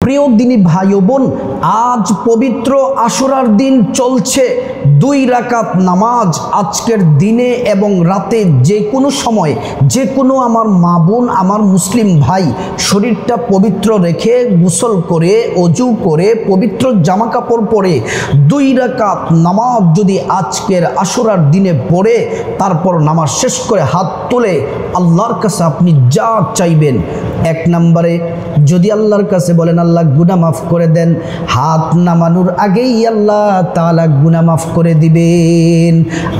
প্রিয় দিনী ভাই ও বোন, আজ পবিত্র আশুরার দিন চলছে। 2 রাকাত নামাজ আজকের দিনে এবং রাতে যে কোনো সময় যে কোনো আমার মা বোন, আমার মুসলিম ভাই শরীরটা পবিত্র রেখে গোসল করে অজু করে পবিত্র জামা কাপড় পরে 2 রাকাত নামাজ যদি আজকের আশুরার দিনে পড়ে তারপর নামাজ শেষ করে হাত তুলে আল্লাহর কাছে আপনি যা চাইবেন। 1 নম্বরে যদি আল্লাহর কাছে বলেন আল্লাহ গুনাহ মাফ করে দেন, হাত নামানোর আগেই আল্লাহ তাআলা গুনাহ মাফ করে দিবেন।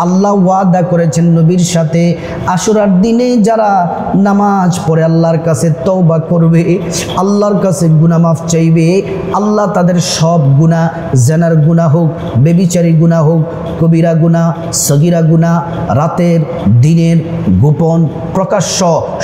আল্লাহ ওয়াদা করেছেন নবীর সাথে, আশুরার দিনে যারা নামাজ পড়ে আল্লাহর কাছে তওবা করবে, আল্লাহর কাছে গুনাহ মাফ চাইবে, আল্লাহ তাদের সব গুনাহ, জানার গুনাহ হোক, বেবিচারী গুনাহ হোক, কবিরা গুনাহ, সগীরা গুনাহ, রাতের দিনের গোপন প্রকাশ্য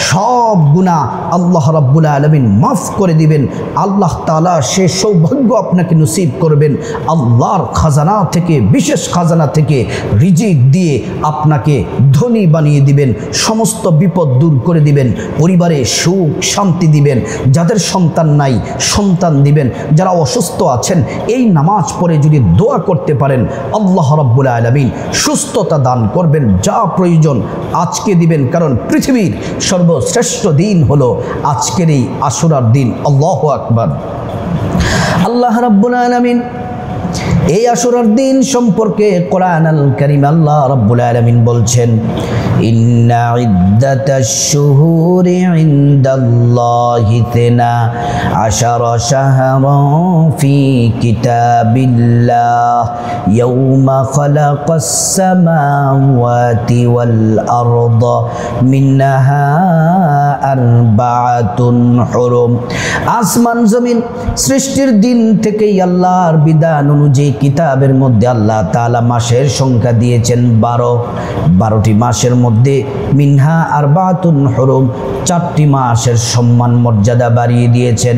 সব গুনাহ আল্লাহ রাব্বুল আলামিন মাফ করে দিবেন। আল্লাহ তাআলা সে সৌভাগ্য আপনাকে নসিব করবেন। আল্লাহর খাজানা থেকে, বিশেষ খাজানা থেকে রিজিক দিয়ে আপনাকে ধনী বানিয়ে দিবেন, সমস্ত বিপদ দূর করে দিবেন, পরিবারে সুখ শান্তি দিবেন, যাদের সন্তান নাই সন্তান দিবেন, যারা অসুস্থ আছেন এই নামাজ পড়ে যদি দোয়া করতে পারেন আল্লাহ রাব্বুল আলামিন সুস্থতা দান করবেন। যা প্রয়োজন আজকে দিবেন, কারণ পৃথিবীর সর্বশ্রেষ্ঠ দিন হলো আজকের এই আশুরার দিন। আল্লাহু আকবার। আল্লাহ রাব্বুল আলামিন এই আশুরার দিন সম্পর্কে কোরআন আল কারীম আল্লাহ রাব্বুল আলামিন বলছেন, ইন্না ইদ্দাতাশ শুহুরি ইনদাল্লাহি 12 শাহরান ফি কিতাবিল্লাহ ইয়াওমা খালাকাস সামাওয়াতি ওয়াল আরদা মিনহা আরবাআতুন হুরুম। আসমান জমিন সৃষ্টির দিন থেকেই আল্লাহর বিধান অনুযায়ী কিতাবের মধ্যে আল্লাহ তাআলা মাসের সংখ্যা দিয়েছেন 12টি মাসের মধ্যে মিনহা আরবাতুন হুরুম 4টি মাসের সম্মান মর্যাদা বাড়িয়ে দিয়েছেন।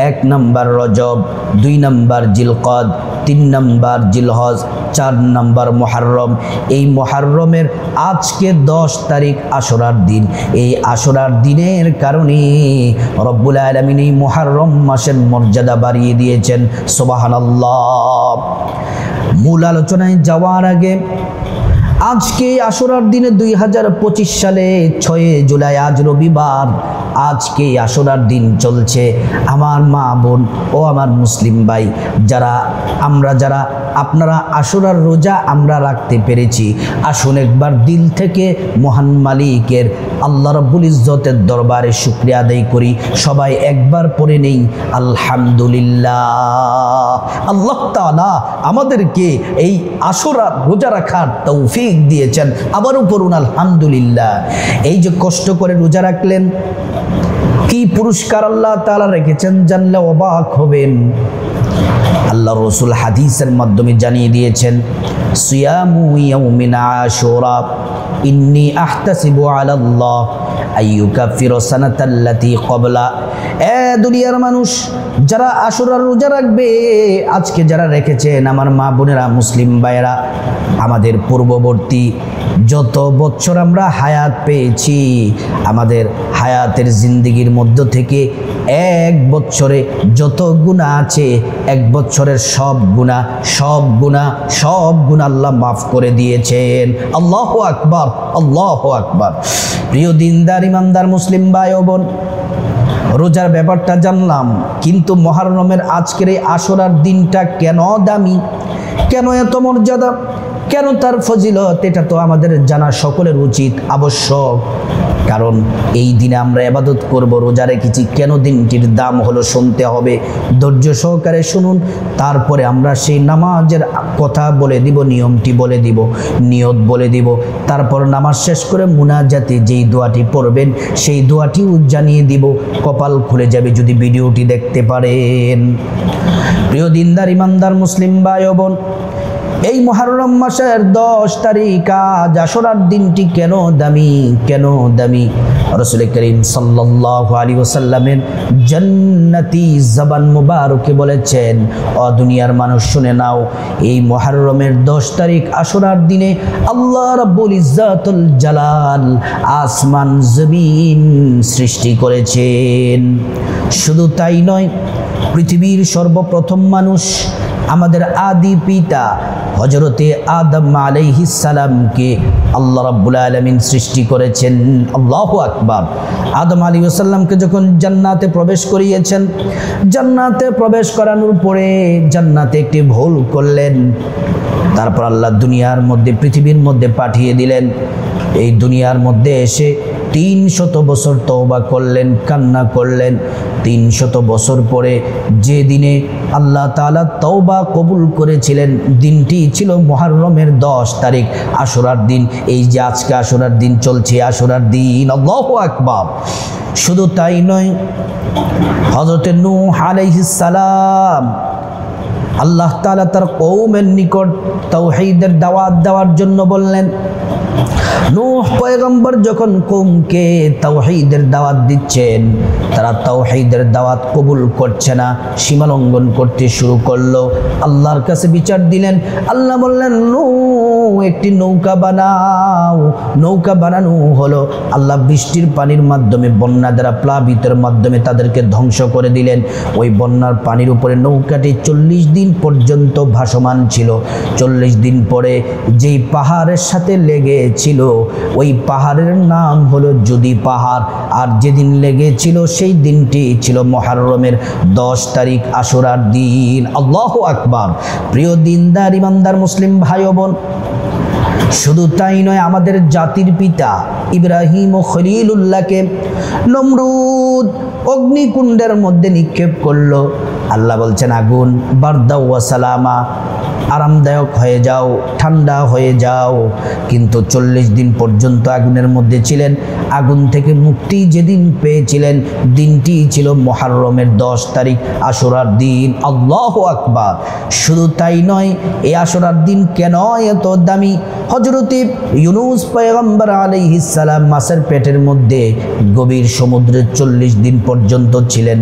1 নম্বর রজব, 2 নম্বর জিলকদ, 3 নম্বর জিলহজ, 4 নম্বর মুহররম। এই মুহররমের আজকে 10 তারিখ আশুরার দিন। এই আশুরার দিনের কারণে রব্বুল আলামিন এই মুহররম মাসের মর্যাদা বাড়িয়ে দিয়েছেন। সুবহানাল্লাহ। মূল আলোচনায় যাওয়ার আগে আজকে আশুরার দিনে 2025 সালে 6 জুলাই, আজ রবিবার, আজকে আশুরার দিন চলছে। আমার মা বোন ও আমার মুসলিম ভাই যারা আপনারা আশুরার রোজা আমরা রাখতে পেরেছি, আসুন একবার দিল থেকে মহান মালিকের আল্লাহ রাব্বুল ইজ্জতের দরবারে শুকরিয়া আদায় করি। সবাই একবার পড়ে নেই আলহামদুলিল্লাহ। আল্লাহ তাআলা আমাদেরকে এই আশুরার রোজা রাখার তৌফিক দিয়েছেন, আবারও পড়ুন আলহামদুলিল্লাহ। এই যে কষ্ট করে রোজা রাখলেন, কি পুরস্কার আল্লাহ তাআলা রেখেছেন জানলে অবাক হবেন। আল্লাহ রাসূল হাদিসের মাধ্যমে জানিয়ে দিয়েছেন, সিয়ামু ইয়াউমিন আশুরা ইন্নী আহতাসিবু আলাল্লাহ আইয়ুকাফিরু সানাতাল্লাতী ক্বাবলা। দুনিয়ার মানুষ যারা আশুরার রোজা রাখবে, আজকে যারা রেখেছেন আমার মা বোনেরা, মুসলিম ভাইয়েরা, আমাদের পূর্ববর্তী যত বছর আমরা হায়াত পেয়েছি, আমাদের হায়াতের জিন্দেগির মধ্য থেকে 1 বছরে যত গুনাহ আছে 1 বছরের সব গুনাহ আল্লাহ মাফ করে দিয়েছেন। আল্লাহু আকবার, আল্লাহু আকবার। প্রিয় দিনদার ইমানদার মুসলিম ভাই ও বোন, রোজার ব্যাপারটা জানলাম, কিন্তু মুহররমের আজকের এই আশুরার দিনটা কেন দামি, কেন এত মর্যাদা, কেন তার ফজিলত, এটা তো আমাদের জানা সকলের উচিত, আবশ্যক। কারণ এই দিনে আমরা ইবাদত করব, রোজা রেখেছি, কেন দিনটির দাম হলো শুনতে হবে। ধৈর্য সহকারে শুনুন, তারপরে আমরা সেই নামাজের কথা বলে দিব, নিয়মটি বলে দিব, নিয়ত বলে দিব। তারপর নামাজ শেষ করে মুনাজাতে যেই দোয়াটি পড়বেন সেই দোয়াটিও জানিয়ে দিব। কপাল খুলে যাবে যদি ভিডিওটি দেখতে পারেন। প্রিয় দিনদার ইমানদার মুসলিম ভাই ও বোন, এই মুহররম মাসের 10 তারিখ আজ আশুরার দিনটি কেন দামি, কেন দামি? রাসূল করিম সাল্লাল্লাহু আলাইহি ওয়াসাল্লামের জান্নাতি জবান মুবারকে বলেছেন, ও দুনিয়ার মানুষ শুনে নাও, এই মুহররমের 10 তারিখ আশুরার দিনে আল্লাহ রাব্বুল ইজ্জাতুল জালাল আসমান জমিন সৃষ্টি করেছেন। শুধু তাই নয়, পৃথিবীর সর্বপ্রথম মানুষ আমাদের আদি পিতা হযরতে আদম আলাইহিস সালামকে আল্লাহ রাব্বুল আলামিন সৃষ্টি করেছেন। আল্লাহু আকবার। আদম আলাইহিস সালামকে যখন জান্নাতে প্রবেশ করিয়েছেন, জান্নাতে প্রবেশ করানোর পরে জান্নাতে একটি ভুল করলেন। তারপর আল্লাহ দুনিয়ার মধ্যে, পৃথিবীর মধ্যে পাঠিয়ে দিলেন। এই দুনিয়ার মধ্যে এসে 300 বছর তওবা করলেন, কান্না করলেন। 300 বছর পরে যে দিনে আল্লাহ তাআলা তওবা কবুল করেছিলেন, দিনটি ছিল মুহররমের 10 তারিখ আশুরার দিন। এই যে আজকে আশুরার দিন চলছে, আশুরার দিন। আল্লাহু আকবার। শুধু তাই নয়, হযরতে নূহ আলাইহিস সালাম আল্লাহ তাআলা তার কওমের নিকট তাওহীদের দাওয়াত দেওয়ার জন্য বললেন। নূহ পয়গম্বর যখন কওমকে তাওহীদের দাওয়াত দিচ্ছেন, তারা তাওহীদের দাওয়াত কবুল করছে না, সীমালঙ্ঘন করতে শুরু করলো। আল্লাহর কাছে বিচার দিলেন। আল্লাহ বললেন, নূহ একটি নৌকা বানাও। নৌকা বানানো হলো। আল্লাহ বৃষ্টির পানির মাধ্যমে, বন্যা দ্বারা প্লাবিতের মাধ্যমে তাদেরকে ধ্বংস করে দিলেন। ওই বন্যার পানির উপরে নৌকাটি 40 দিন পর্যন্ত ভাসমান ছিল। 40 দিন পরে যেই পাহাড়ের সাথে লেগেছিল, ওই পাহাড়ের নাম হলো জুদি পাহাড়। আর যেদিন লেগেছিল সেই দিনটি ছিল মুহররমের 10 তারিখ আশুরার দিন। আল্লাহু আকবার। প্রিয় দিনদার ইমানদার মুসলিম ভাই ও বোন, শুধু তাই নয়, আমাদের জাতির পিতা ইব্রাহিম ও খলিলুল্লাহকে নমরুদ অগ্নিকুণ্ডের মধ্যে নিক্ষেপ করলো। আল্লাহ বলছেন, আগুন বারদা ওয়া সালামা, আরামদায়ক হয়ে যাও, ঠান্ডা হয়ে যাও। কিন্তু 40 দিন পর্যন্ত আগুনের মধ্যে ছিলেন। আগুন থেকে মুক্তি যেদিন পেয়েছিলেন, দিনটি ছিল মুহররমের 10 তারিখ আশুরার দিন। আল্লাহু আকবার। শুধু তাই নয়, এই আশুরার দিন কেন এত দামি? হযরতে ইউনূস পয়গম্বর আলাইহিস সালাম মাছের পেটের মধ্যে গভীর সমুদ্রে 40 দিন পর্যন্ত ছিলেন।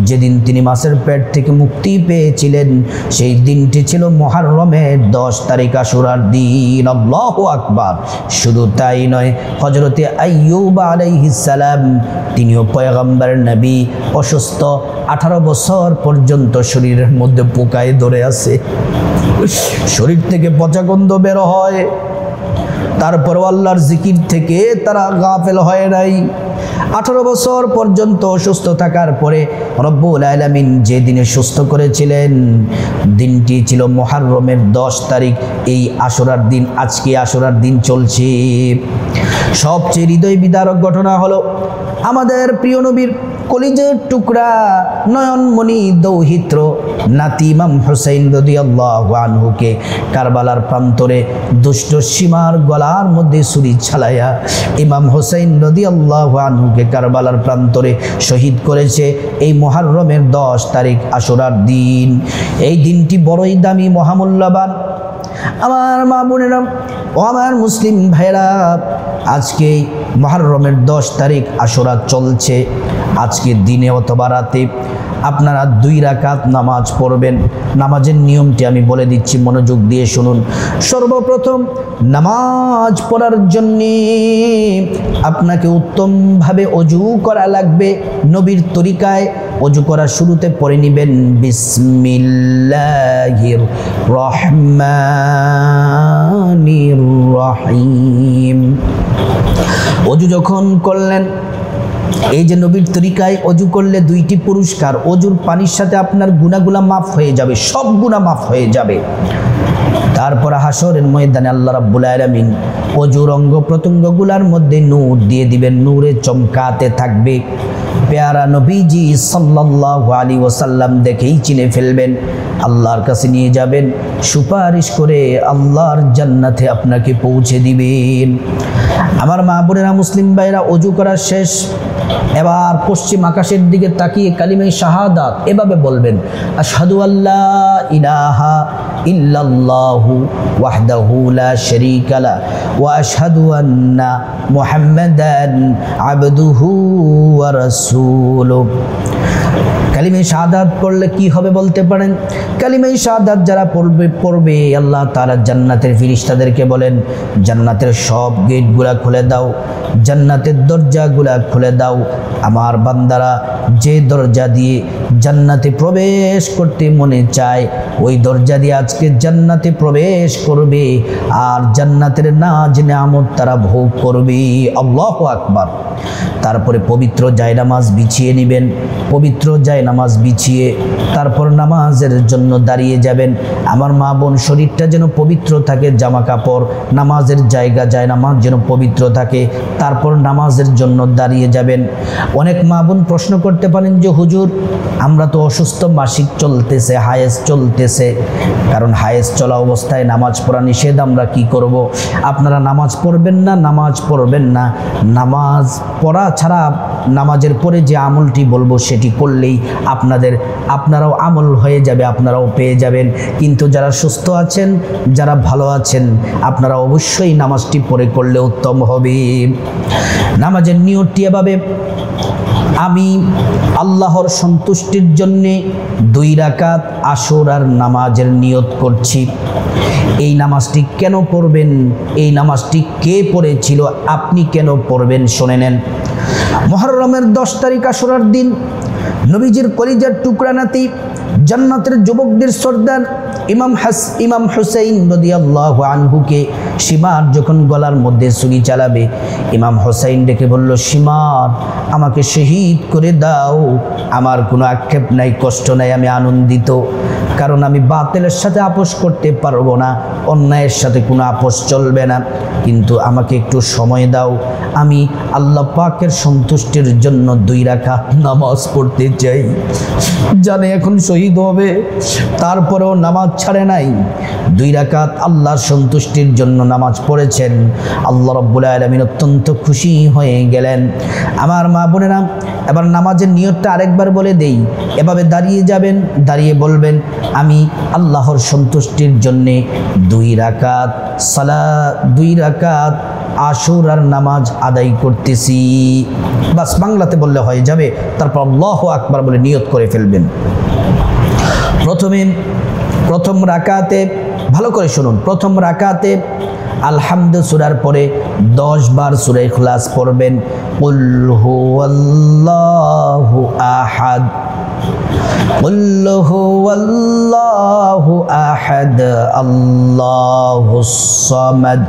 যেদিন তিনি মাছের পেট থেকে মুক্তি পেয়েছিলেন, সেই দিনটি ছিল মুহররমের 10 তারিখ আশুরার দিন। আল্লাহু আকবার। শুধু তাই নয়, হযরতে আইয়ুব আলাইহিস সালাম, তিনিও পয়গম্বর নবী, অসুস্থ, 18 বছর পর্যন্ত শরীরের মধ্যে পোকায় ধরে আছে, শরীর থেকে পচা গন্ধ বের হয়। তারপর আল্লাহর জিকির থেকে তারা গাফেল হয় নাই। 18 বছর পর্যন্ত অসুস্থ থাকার পরে রব্বুল আলামিন যে দিনে সুস্থ করেছিলেন, দিনটি ছিল মুহররমের 10 তারিখ। এই আশুরার দিন, আজকে আশুরার দিন চলছে। সবচেয়ে হৃদয় বিদারক ঘটনা হলো আমাদের প্রিয় নবীর কলিজার টুকরা, নয়নমণি দৌহিত্র নাতি ইমাম হুসাইন রাদিয়াল্লাহু আনহুকে কারবালার প্রান্তরে দুষ্ট সীমার গলার মধ্যে ছুরি চালায়া ইমাম হুসাইন রাদিয়াল্লাহু আনহুকে কারবালার প্রান্তরে শহীদ করেছে এই মুহররমের 10 তারিখ আশুরার দিন। এই দিনটি বড়ই দামি, মহামূল্যবান। আমার মা বোনেরা ও আমার মুসলিম ভাইরা, আজকে মুহররমের 10 তারিখ আশুরা চলছে। আজকের দিনে অথবা রাতে আপনারা 2 রাকাত নামাজ পড়বেন। নামাজের নিয়মটি আমি বলে দিচ্ছি, মনোযোগ দিয়ে শুনুন। সর্বপ্রথম নামাজ পড়ার জন্যে আপনাকে উত্তমভাবে অজু করা লাগবে। নবীর তরিকায় অজু করার শুরুতে পড়ে নেবেন বিসমিল্লাহির রহমানির রহিম। অজু যখন করলেন, এই যে নবীর তরিকায় অজু করলে 2টি পুরস্কার। অজুর পানির সাথে আপনার গুনাহগুলো মাফ হয়ে যাবে, সব গুনাহ মাফ হয়ে যাবে। তারপর হাসরের ময়দানে আল্লাহ রাব্বুল আলামিন অজুর অঙ্গ প্রত্যঙ্গগুলোর মধ্যে নূর দিয়ে দিবেন, নূরে চমকাতে থাকবে। প্যারা নবীজি সাল্লাল্লাহু আলাইহি ওয়াসাল্লাম দেখেই চিনে ফেলবেন, আল্লাহর কাছে নিয়ে যাবেন, সুপারিশ করে আল্লাহর জান্নাতে আপনাকে পৌঁছে দিবেন। আমার মা বোনেরা, মুসলিম ভাইরা, অজু করা শেষ, এবার পশ্চিম আকাশের দিকে তাকিয়ে কালিমে শাহাদাত এভাবে বলবেন, আশহাদু আল্লা ইলাহা ইল্লাল্লাহু ওয়াহদাহু লা শারীকা লা ওয়া আশহাদু আন্না মুহাম্মাদান আবদুহু ওয়া রাসূলুহু। কালিমে শাহাদাত পড়লে কি হবে বলতে পারেন? কালিমে শাহাদাত যারা পড়বে আল্লাহ তাআলা জান্নাতের ফেরেশতাদেরকে বলেন, জান্নাতের সব গেটগুলা খুলে দাও, জান্নাতের দরজাগুলা খুলে দাও। আমার বান্দারা যে দরজা দিয়ে জান্নাতে প্রবেশ করতে মনে চায় ওই দরজা দিয়ে আজকে জান্নাতে প্রবেশ করবে, আর জান্নাতের নাজ নেয়ামত তারা ভোগ করবে। আল্লাহু আকবার। তারপরে পবিত্র জায়নামাজ বিছিয়ে নেবেন, পবিত্র জায়নামাজ বিছিয়ে তারপর নামাজের জন্য দাঁড়িয়ে যাবেন। আমার মা বোন, শরীরটা যেন পবিত্র থাকে, জামা কাপড়, নামাজের জায়গা, জায়নামাজ যেন পবিত্র থাকে, তারপর নামাজের জন্য দাঁড়িয়ে যাবেন। অনেক মা বোন প্রশ্ন করতে পারেন যে হুজুর, আমরা তো অসুস্থ, মাসিক চলতেছে, হায়েজ চলতেছে, কারণ হায়েজ চলা অবস্থায় নামাজ পড়া নিষেধ, আমরা কি করব? আপনারা নামাজ পড়বেন না, নামাজ পড়বেন না, নামাজ পড়া ছাড়া নামাজের পরে যে আমলটি বলবো সেটি করলেই আপনারাও আমল হয়ে যাবে, আপনারাও পেয়ে যাবেন। কিন্তু যারা সুস্থ আছেন, যারা ভালো আছেন, আপনারা অবশ্যই নামাজটি পড়ে করলে উত্তম হবে। নামাজের নিয়তটি এভাবে, আমি আল্লাহর সন্তুষ্টির জন্যে 2 রাকাত আশুরার নামাজের নিয়ত করছি। এই নামাজটি কেন পড়বেন? এই নামাজটি কে পড়েছিল? আপনি কেন পড়বেন? শুনে নেন। মুহররমের 10 তারিখ আশুরার দিন নবীজির কলিজার টুকরা নাতি, জান্নাতের যুবকদের সর্দার ইমাম হুসাইন রাদিয়াল্লাহু আনহুকে সীমার যখন গলার মধ্যে ছুরি চালাবে, ইমাম হুসাইন ডেকে বলল, সীমার, আমাকে শহীদ করে দাও। আমার কোনো আক্ষেপ নাই, কষ্ট নাই, আমি আনন্দিত, কারণ আমি বাতিলের সাথে আপোষ করতে পারবো না, অন্যায়ের সাথে কোনো আপোষ চলবে না, কিন্তু আমাকে একটু সময় দাও, আমি আল্লাহ পাকের সন্তুষ্টির জন্য 2 রাকাত নামাজ পড়তে চাই। জানে এখন শহীদ হবে, তারপরেও নামাজ ছাড়ে নাই। 2 রাকাত আল্লাহর সন্তুষ্টির জন্য নামাজ পড়েছেন। আল্লাহ রাব্বুল আলামিন অত্যন্ত খুশি হয়ে গেলেন। আমার মা বোনেরা, এবার নামাজের নিয়তটা আরেকবার বলে দেই। এভাবে দাঁড়িয়ে যাবেন, দাঁড়িয়ে বলবেন, আমি আল্লাহর সন্তুষ্টির জন্যে 2 রাকাত সালাত, 2 রাকাত আশুরার নামাজ আদায় করতেছি। বাস বাংলাতে বললে হয়ে যাবে। তারপর আল্লাহু আকবার বলে নিয়ত করে ফেলবেন। প্রথম রাকাতে, ভালো করে শুনুন, প্রথম রাকাতে আলহামদু সূরার পরে 10 বার সূরা ইখলাস পড়বেন। কুল হুয়াল্লাহু আহাদ, কুল হুয়াল্লাহু আহাদ, আল্লাহুস সামাদ,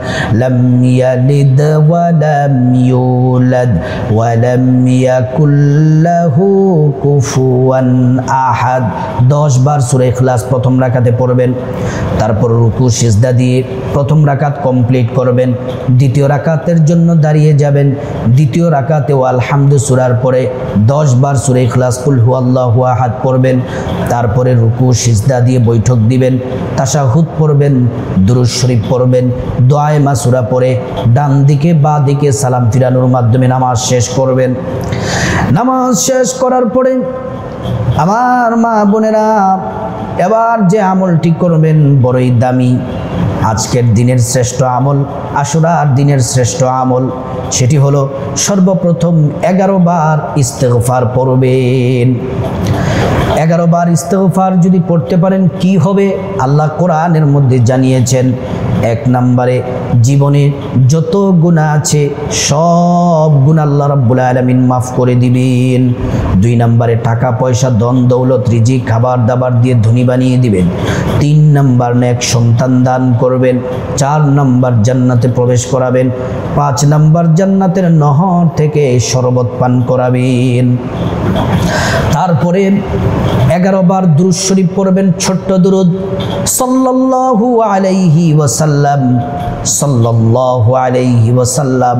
লাম ইয়ালিদ ওয়া লাম ইউলাদ ওয়া লাম ইয়াকুল লাহু কুফুয়ান আহাদ। 10 বার সূরা ইখলাস প্রথম রাকাতে পড়বেন। তারপর রুকু সিজদা দিয়ে প্রথম রাকাত কমপ্লিট করবেন। দ্বিতীয় রাকাতের জন্য দাঁড়িয়ে যাবেন। দ্বিতীয় রাকাতেও আলহামদু সূরার পরে 10 বার সূরা ইখলাস, কুল হুয়াল্লাহু আহাদ পড়বেন। তারপরে রুকু সিজদা দিয়ে বৈঠক দিবেন, তাশাহুদ পড়বেন, দুরূদ শরীফ পড়বেন, দোয়ায়ে মাসুরা পড়ে ডান দিকে বাঁ দিকে সালাম ফিরানোর মাধ্যমে নামাজ শেষ করবেন। নামাজ শেষ করার পরে আমার মা বোনেরা, এবার যে আমলটি করবেন বড়ই দামি, আজকের দিনের শ্রেষ্ঠ আমল, আশুরার দিনের শ্রেষ্ঠ আমল, সেটি হলো সর্বপ্রথম 11 বার ইস্তেগফার পড়বেন। 11 বার ইস্তেগফার যদি পড়তে পারেন কি হবে? আল্লাহ কোরআনের মধ্যে জানিয়েছেন, 1 নম্বরে জীবনে যত গুনাহ আছে সব গুনাহ আল্লাহ রাব্বুল আলামিন মাফ করে দিবেন। 2 নম্বরে টাকা পয়সা, ধন দৌলত, রিজিক, খাবার দাবার দিয়ে ধনী বানিয়ে দিবেন। 3 নম্বর নেক সন্তান দান করবেন। 4 নম্বর জান্নাতে প্রবেশ করাবেন। 5 নম্বর জান্নাতের নহর থেকে শরবত পান করাবেন। তারপরে 11 বার দুরূদ শরীফ পড়বেন, ছোট্ট দুরূদ, সাল্লাল্লাহু আলাইহি ওয়াসাল্লাম ওয়াসাল্লাম সাল্লাল্লাহু আলাইহি ওয়াসাল্লাম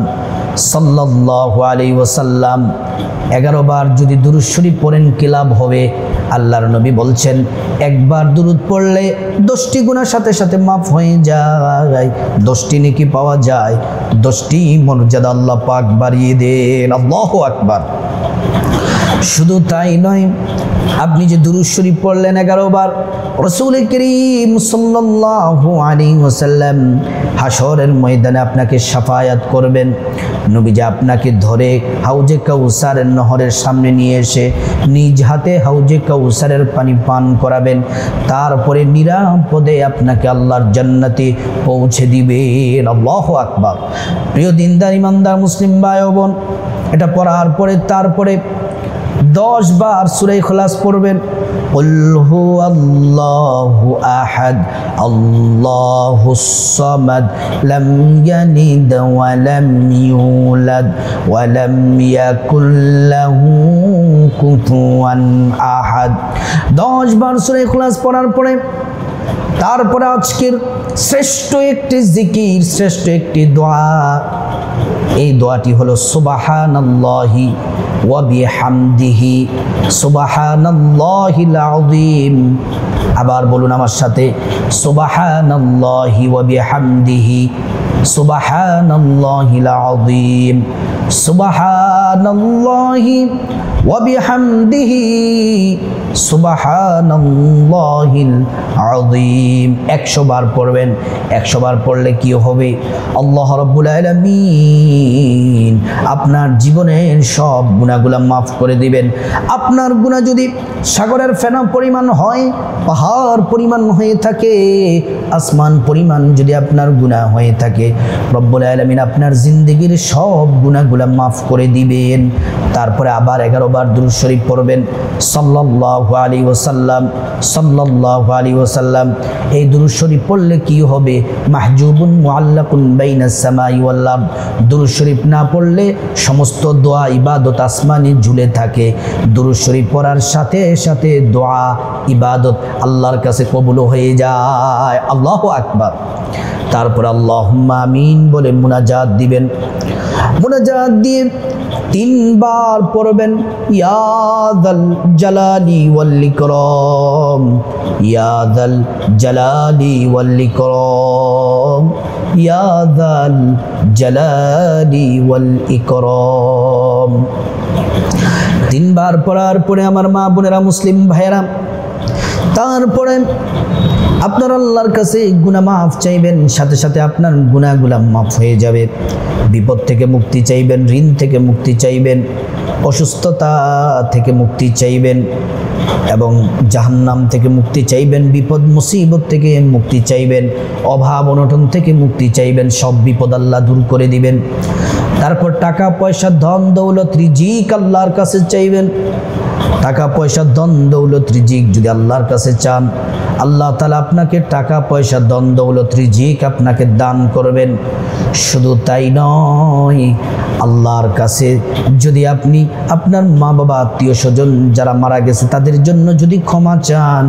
সাল্লাল্লাহু আলাইহি ওয়াসাল্লাম 11 বার যদি দুরূদ শরীফ পড়েন কি লাভ হবে? আল্লাহর নবী বলছেন একবার দুরূদ পড়লে 10টি গুনাহ সাথে সাথে মাফ হয়ে যায়, 10টি নেকি পাওয়া যায়, 10টি মর্যাদা আল্লাহ পাক বাড়িয়ে দেন। আল্লাহু আকবার। শুধু তাই নয়, আপনি যে দুরূদ শরীফ পড়লেন 11 বার, রাসূল করিম সাল্লাল্লাহু আলাইহি ওয়াসাল্লাম হাশরের ময়দানে আপনাকে শাফায়াত করবেন। নবীজি আপনাকে ধরে হাউজে কাউসারের নহরের সামনে নিয়ে এসে নিজ হাতে হাউজে কাউসারের পানি পান করাবেন। তারপরে নিরাপদে আপনাকে আল্লাহর জান্নাতে পৌঁছে দিবেন। আল্লাহু আকবার। প্রিয় দিনদার ইমানদার মুসলিম ভাই ও বোন, এটা পড়ার পরে তারপরে 10 বার সূরা ইখলাস পড়বেন। কুল হুয়াল্লাহু আহাদ আল্লাহুস সামাদ লাম ইয়ালিদ ওয়া লাম ইউলাদ ওয়া লাম ইয়াকুল লাহু কুফুয়ান আহাদ। 10 বার সূরা ইখলাস পড়ার পরে তারপরে আজকের শ্রেষ্ঠ একটি জিকির, শ্রেষ্ঠ একটি দোয়া, এই দোয়াটি হলো সুবহানাল্লাহি ওয়া বিহামদিহি সুবহানাল্লাহিল আযীম। আবার বলুন আমার সাথে, সুবহানাল্লাহি ওয়া বিহামদিহি সুবহানাল্লাহিল আযীম সুবহানাল্লাহি ওয়া বিহামদিহি সুবহানাল্লাহিল আযীম। 100 বার পড়বেন। 100 বার পড়লে কি হবে? আল্লাহ রাব্বুল আলামিন আপনার জীবনের সব গুনাহগুলো মাফ করে দিবেন। আপনার গুনাহ যদি সাগরের ফেনা পরিমাণ হয়, পাহাড় পরিমাণ হয়ে থাকে, আসমান পরিমাণ যদি আপনার গুনাহ হয়ে থাকে, রব্বুল আলামিন আপনার জিন্দেগীর সব গুনাহগুলো মাফ করে দিবেন। তারপরে আবার 11 বার দুরূদ শরীফ পড়বেন সাল্লাল্লাহু আলাইহি ওয়াসাল্লাম সাল্লাল্লাহু আলাইহি ওয়াসাল্লাম। এই দুরূদ শরীফ পড়লে কি হবে? মাহজুবুন মুআল্লাকুন বাইনাস সামাই ওয়াল আরদ। দুরূদ শরীফ না পড়লে সমস্ত দোয়া ইবাদত আসমানে ঝুলে থাকে। দুরূদ শরীফ পড়ার সাথে সাথে দোয়া ইবাদত আল্লাহর কাছে কবুল হয়ে যায়। আল্লাহু আকবার। তারপর আল্লাহুম্মা আমিন বলে মুনাজাত দিবেন। মুনাজাত দিয়ে 3 বার পড়বেন ইয়া যাল জালালি ওয়াল ইকরাম, ইয়া যাল জালালি ওয়াল ইকরাম, ইয়া যাল জালালি ওয়াল ইকরাম। 3 বার পড়ার পরে আমার মা বোনেরা, মুসলিম ভাইয়েরা, তারপরে আপনার আল্লাহর কাছে গুনাহ মাফ চাইবেন, সাথে সাথে আপনার গুনাহগুলো মাফ হয়ে যাবে। বিপদ থেকে মুক্তি চাইবেন, ঋণ থেকে মুক্তি চাইবেন, অসুস্থতা থেকে মুক্তি চাইবেন এবং জাহান্নাম থেকে মুক্তি চাইবেন, বিপদ মুসিবত থেকে মুক্তি চাইবেন, অভাব অনটন থেকে মুক্তি চাইবেন। সব বিপদ আল্লাহ দূর করে দিবেন। তারপর টাকা পয়সা ধন দৌলত রিজিক আল্লাহর কাছে চাইবেন। টাকা পয়সা ধন দৌলত রিজিক যদি আল্লাহর কাছে চান, আল্লাহ তাআলা আপনাকে টাকা পয়সা ধন দৌলত রিজিক আপনাকে দান করবেন। শুধু তাই নয়, আল্লাহর কাছে যদি আপনি আপনার মা বাবা আত্মীয় স্বজন যারা মারা গেছে তাদের জন্য যদি ক্ষমা চান,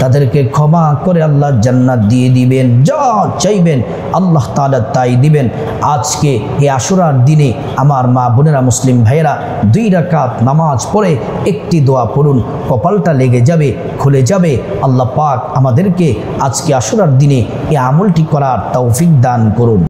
তাদেরকে ক্ষমা করে আল্লাহ জান্নাত দিয়ে দিবেন। যা চাইবেন আল্লাহ তাআলা তাই দিবেন। আজকে এই আশুরার দিনে আমার মা বোনেরা, মুসলিম ভাইয়েরা, 2 রাকাত নামাজ পড়ে একটি দোয়া পড়ুন, কপালটা লেগে যাবে, খুলে যাবে। আল্লাহ পাক আমাদেরকে আজকে আশুরার দিনে এই আমলটি করার তৌফিক দান করুন।